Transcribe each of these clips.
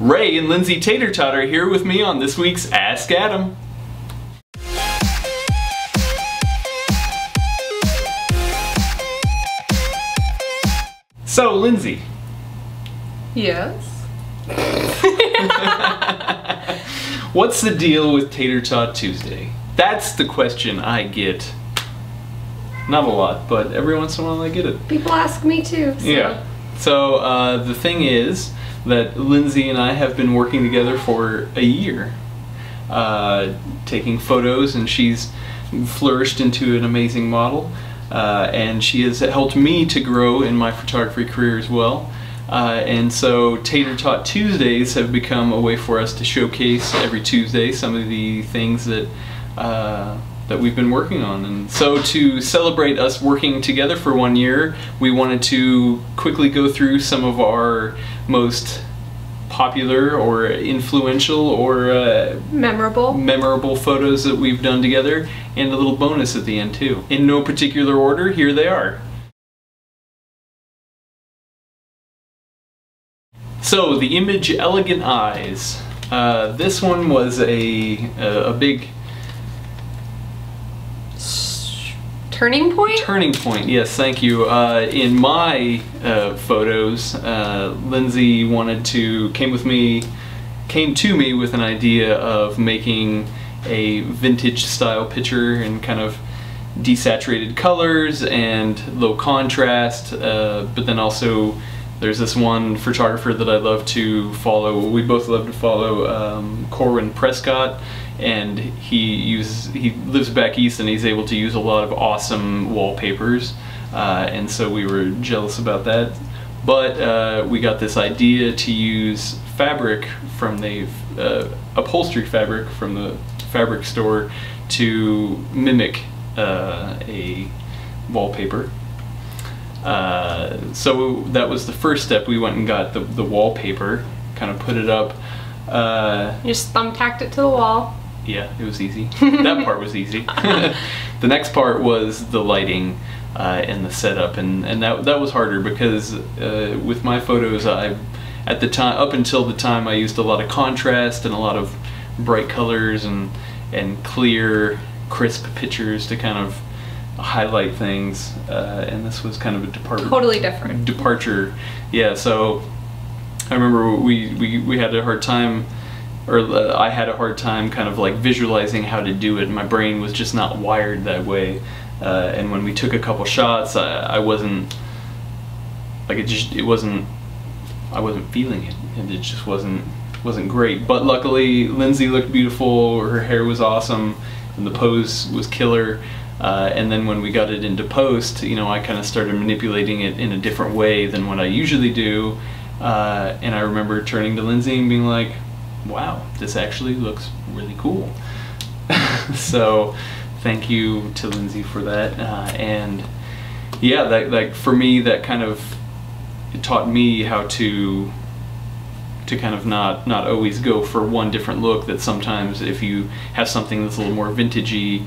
Ray and Lindsay Tatertot are here with me on this week's Ask Adam. So, Lindsay. Yes? What's the deal with Tatertot Tuesday? That's the question I get. Not a lot, but every once in a while I get it. People ask me too. So. Yeah. So the thing is that Lindsay and I have been working together for a year, taking photos, and she's flourished into an amazing model, and she has helped me to grow in my photography career as well. And so Tatertot Tuesdays have become a way for us to showcase every Tuesday some of the things that that we've been working on. And so to celebrate us working together for 1 year, we wanted to quickly go through some of our most popular or influential or memorable photos that we've done together, and a little bonus at the end too. In no particular order, here they are. So the image Elegant Eyes. This one was a big turning point? Turning point, yes, thank you. In my photos, Lindsay came to me with an idea of making a vintage style picture in kind of desaturated colors and low contrast, but then also there's this one photographer that I love to follow. We both love to follow, Corwin Prescott, and he lives back east and he's able to use a lot of awesome wallpapers, and so we were jealous about that. But we got this idea to use fabric from the upholstery fabric from the fabric store to mimic a wallpaper. So that was the first step. We went and got the wallpaper, kind of put it up. You just thumbtacked it to the wall. Yeah, it was easy. That part was easy. The next part was the lighting and the setup, and that was harder because with my photos, up until the time I used a lot of contrast and a lot of bright colors and clear, crisp pictures to kind of highlight things, and this was kind of a totally different departure. Yeah, so I remember we had a hard time, or I had a hard time kind of like visualizing how to do it. My brain was just not wired that way, and when we took a couple shots, I wasn't like I wasn't feeling it, and it just wasn't great. But luckily Lindsay looked beautiful, her hair was awesome, and the pose was killer. And then when we got it into post, you know, I kind of started manipulating it in a different way than what I usually do, and I remember turning to Lindsay and being like, wow, this actually looks really cool. So thank you to Lindsay for that, and yeah, that for me, that kind of, it taught me how to kind of not always go for one different look. That sometimes if you have something that's a little more vintagey,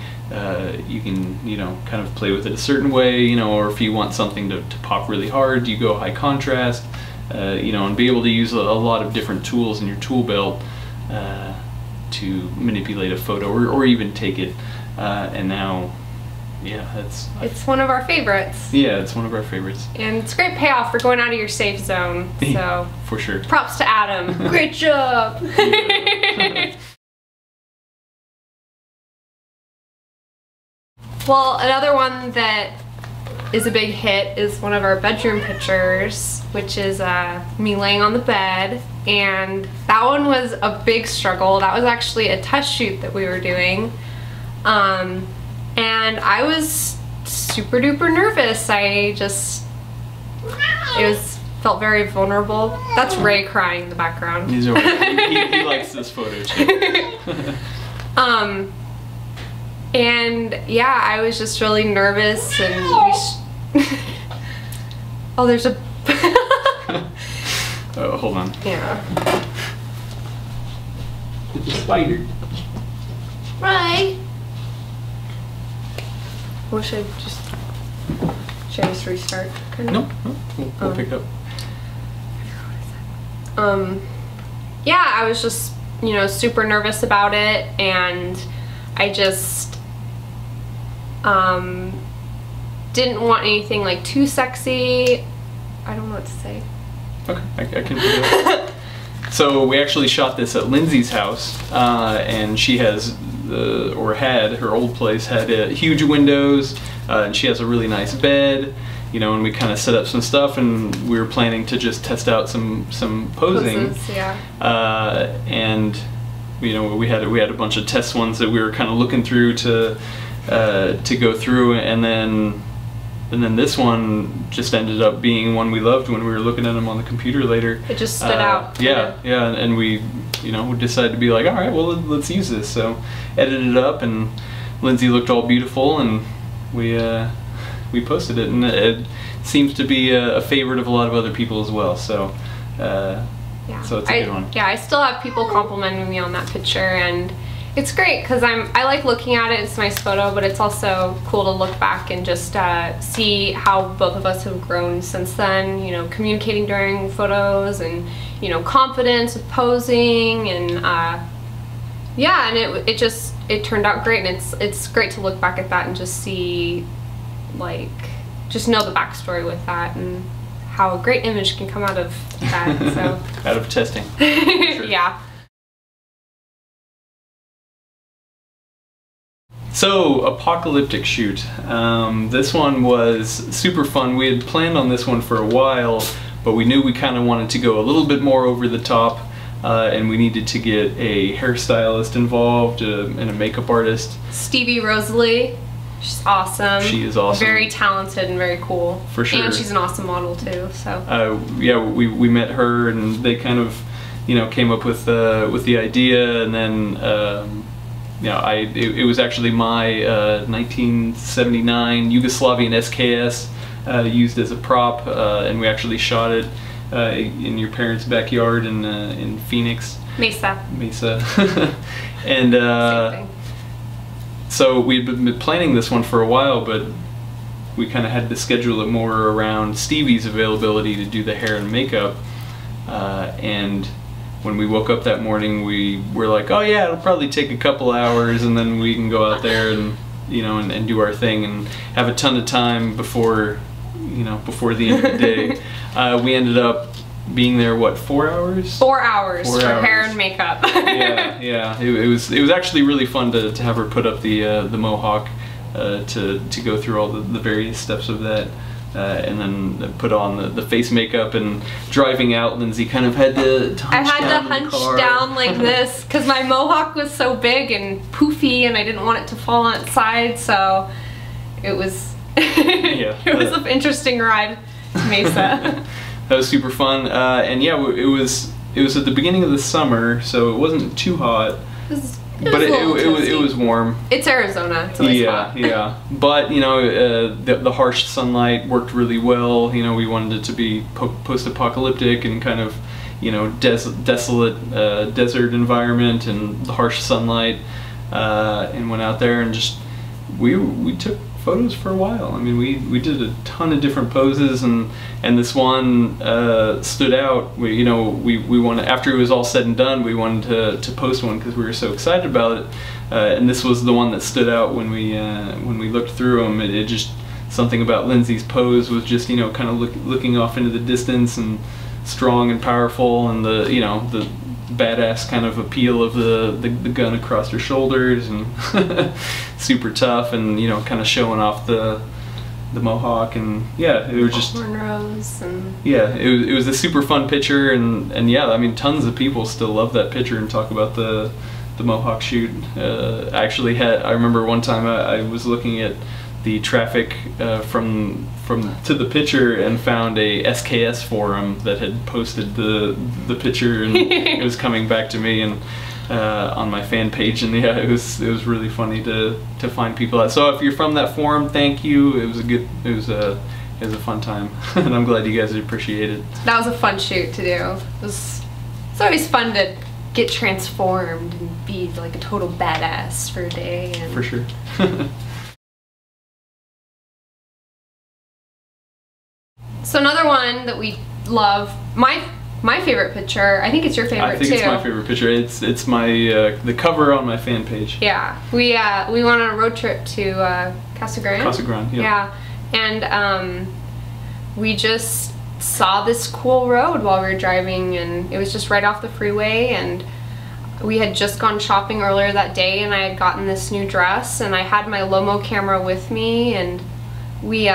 you can, you know, kind of play with it a certain way, you know, or if you want something to pop really hard, you go high contrast, you know, and be able to use a lot of different tools in your tool belt to manipulate a photo or even take it, and now, yeah, it's one of our favorites. Yeah, it's one of our favorites. And it's a great payoff for going out of your safe zone, so. For sure. Props to Adam. Great job! Yeah. Well, another one that is a big hit is one of our bedroom pictures, which is me laying on the bed, and that one was a big struggle. That was actually a test shoot that we were doing, and I was super duper nervous. Felt very vulnerable. That's Ray crying in the background. He likes this photo too. And yeah, I was just really nervous, and oh, there's a oh, hold on. Yeah. It's a spider. Right. Or should I just restart? No, we'll pick up. yeah, I was just, you know, super nervous about it, and I just didn't want anything like too sexy. I don't know what to say. Okay, I can do that. So we actually shot this at Lindsay's house, and she has, or had, her old place had huge windows, and she has a really nice bed, you know, and we kind of set up some stuff, and we were planning to just test out some posing. Poses, yeah. And you know, we had a bunch of test ones that we were kind of looking through to go through, and then this one just ended up being one we loved when we were looking at them on the computer later. It just stood out. Yeah, yeah, and we, you know, we decided to be like, all right, well, let's use this. So edited it up, and Lindsay looked all beautiful, and we posted it, and it seems to be a favorite of a lot of other people as well. So yeah. So it's a good one. Yeah, I still have people complimenting me on that picture, and it's great because I like looking at it. It's a nice photo, but it's also cool to look back and just see how both of us have grown since then. You know, communicating during photos, and you know, confidence with posing, and yeah, and it turned out great, and it's great to look back at that and just see, like, just know the backstory with that and how a great image can come out of that. So out of testing. Sure. Yeah. So, apocalyptic shoot. This one was super fun. We had planned on this one for a while, but we knew we kind of wanted to go a little bit more over the top, and we needed to get a hairstylist involved and a makeup artist. Stevie Rosalie. She's awesome. She is awesome. Very talented and very cool. For sure. And she's an awesome model too. So. Yeah, we met her, and they kind of, you know, came up with the idea, and then yeah, it was actually my 1979 Yugoslavian SKS used as a prop, and we actually shot it in your parents' backyard in Phoenix. Mesa. And Same thing. so we'd been planning this one for a while, but we kind of had to schedule it more around Stevie's availability to do the hair and makeup, and when we woke up that morning, we were like, oh yeah, it'll probably take a couple hours, and then we can go out there and, you know, and do our thing and have a ton of time before, you know, before the end of the day. We ended up being there, what, 4 hours? 4 hours for hair and makeup. Yeah. It was actually really fun to have her put up the mohawk, to go through all the various steps of that. And then put on the face makeup, and driving out, Lindsay kind of had to hunch down like this because my mohawk was so big and poofy, and I didn't want it to fall on its side, so it was yeah, it was an interesting ride to Mesa. That was super fun, and yeah, it was at the beginning of the summer, so it wasn't too hot. But it was warm. It's Arizona. It's always hot. Yeah. But you know, the harsh sunlight worked really well. You know, we wanted it to be post-apocalyptic and kind of, you know, desolate desert environment and the harsh sunlight, and went out there and just we took photos for a while. I mean, we did a ton of different poses, and this one stood out. We wanted, after it was all said and done, we wanted to post one because we were so excited about it, and this was the one that stood out when we looked through them. It just, something about Lindsay's pose was just, you know, kind of looking off into the distance and strong and powerful, and the badass kind of appeal of the gun across her shoulders, and super tough, and, you know, kind of showing off the mohawk, and yeah, it was just cornrows, and yeah, it was a super fun picture, and yeah, I mean, tons of people still love that picture and talk about the mohawk shoot. I remember one time I was looking at the traffic from to the picture and found a SKS forum that had posted the picture, and it was coming back to me and on my fan page, and yeah, it was really funny to find people out. So if you're from that forum, thank you. It was a fun time, and I'm glad you guys appreciate it. That was a fun shoot to do. It's always fun to get transformed and be like a total badass for a day. And for sure. So another one that we love, my my favorite picture. I think it's your favorite too. I think it's my favorite picture. It's my the cover on my fan page. Yeah, we went on a road trip to Casa Grande. Casa Grande, yeah. And we just saw this cool road while we were driving, and it was just right off the freeway, and we had just gone shopping earlier that day, and I had gotten this new dress, and I had my Lomo camera with me, and we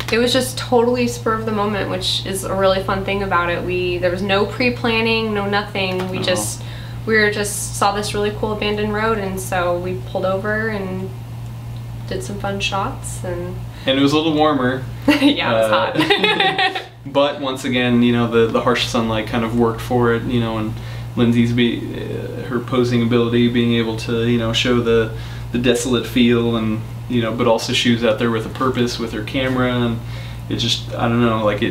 it was just totally spur of the moment, which is a really fun thing about it. There was no pre-planning, no nothing. We just saw this really cool abandoned road, and so we pulled over and did some fun shots, and it was a little warmer. Yeah, it was hot. But once again, you know, the harsh sunlight kind of worked for it, you know, and Lindsay's her posing ability, being able to, you know, show the desolate feel, and you know, but also she was out there with a purpose with her camera, and it just, I don't know, like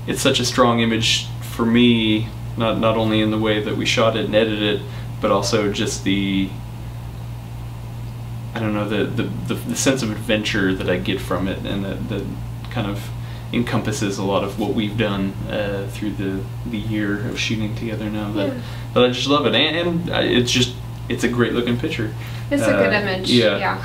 it's such a strong image for me, not only in the way that we shot it and edited it, but also just the, I don't know, the sense of adventure that I get from it, and that kind of encompasses a lot of what we've done through the year of shooting together now, that I just love it, and it's a great looking picture. It's a good image. Yeah.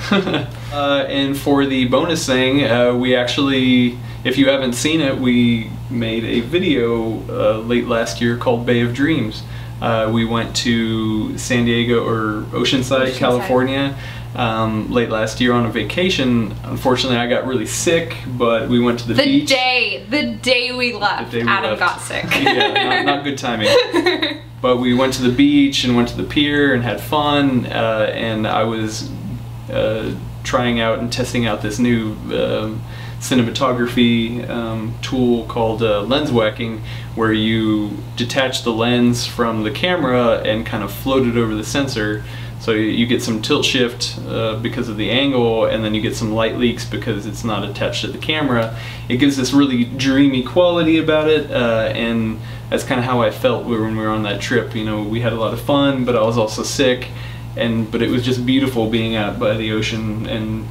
And for the bonus thing, we actually, if you haven't seen it, we made a video late last year called Bay of Dreams. We went to San Diego, or Oceanside, California, late last year on a vacation. Unfortunately, I got really sick, but we went to the beach. The day we left, Adam got sick. Yeah, not good timing. But we went to the beach and went to the pier and had fun, and I was trying out and testing out this new cinematography tool called lens whacking, where you detach the lens from the camera and kind of float it over the sensor. So you get some tilt shift because of the angle, and then you get some light leaks because it's not attached to the camera. It gives this really dreamy quality about it, and that's kind of how I felt when we were on that trip. You know, we had a lot of fun, but I was also sick, but it was just beautiful being out by the ocean, and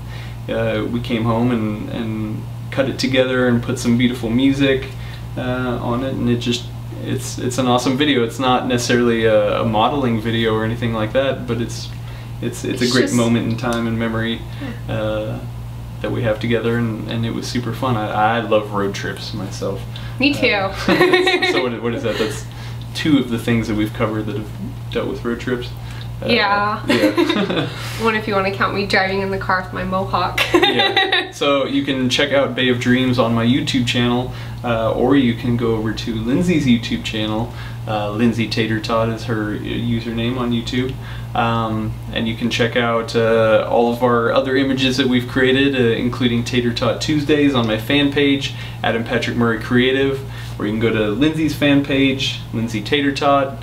we came home and cut it together and put some beautiful music on it, and it's an awesome video. It's not necessarily a modeling video or anything like that, but it's a great moment in time and memory that we have together, and it was super fun. I love road trips myself. Me too. So what is that? That's 2 of the things that we've covered that have dealt with road trips. Yeah. One, if you want to count me driving in the car with my mohawk. Yeah. So you can check out Bay of Dreams on my YouTube channel, or you can go over to Lindsay's YouTube channel. Lindsay Tatertot is her username on YouTube. And you can check out all of our other images that we've created, including Tatertot Tuesdays on my fan page, Adam Patrick Murray Creative, or you can go to Lindsay's fan page, Lindsay Tatertot.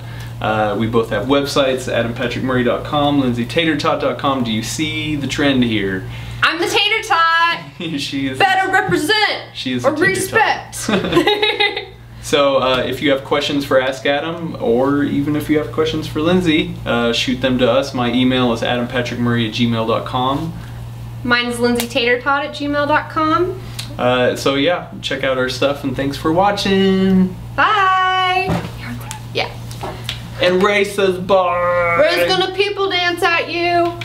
We both have websites, adampatrickmurray.com, lindsaytatertot.com. Do you see the trend here? I'm the Tatertot! She is. Better represent! She is or respect! So if you have questions for Ask Adam, or even if you have questions for Lindsay, shoot them to us. My email is adampatrickmurray@gmail.com. Mine's lindsaytatertot@gmail.com. So yeah, check out our stuff, and thanks for watching. Bye! Yeah. And Ray says bye! Ray's gonna people dance at you!